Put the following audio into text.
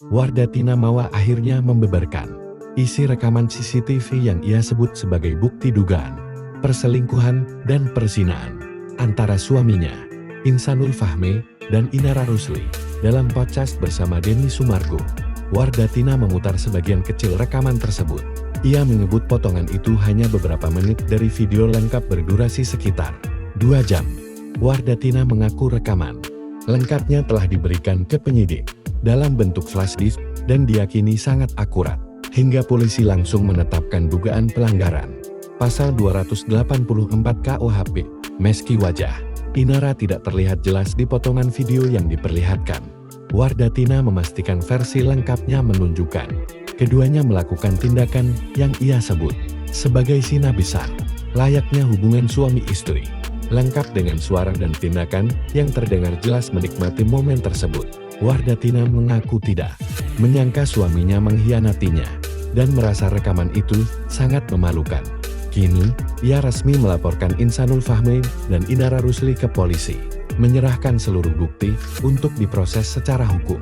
Wardatina Mawa akhirnya membeberkan isi rekaman CCTV yang ia sebut sebagai bukti dugaan perselingkuhan dan perzinahan antara suaminya, Insanul Fahmi, dan Inara Rusli. Dalam podcast bersama Denny Sumargo, Wardatina memutar sebagian kecil rekaman tersebut. Ia menyebut potongan itu hanya beberapa menit dari video lengkap berdurasi sekitar 2 jam. Wardatina mengaku rekaman lengkapnya telah diberikan ke penyidik dalam bentuk flash disk dan diyakini sangat akurat, hingga polisi langsung menetapkan dugaan pelanggaran Pasal 284 KUHP. Meski wajah Inara tidak terlihat jelas di potongan video yang diperlihatkan, Wardatina memastikan versi lengkapnya menunjukkan keduanya melakukan tindakan yang ia sebut sebagai zina besar, layaknya hubungan suami istri, lengkap dengan suara dan tindakan yang terdengar jelas menikmati momen tersebut. Wardatina mengaku tidak menyangka suaminya mengkhianatinya dan merasa rekaman itu sangat memalukan. Kini, ia resmi melaporkan Insanul Fahmi dan Inara Rusli ke polisi, menyerahkan seluruh bukti untuk diproses secara hukum.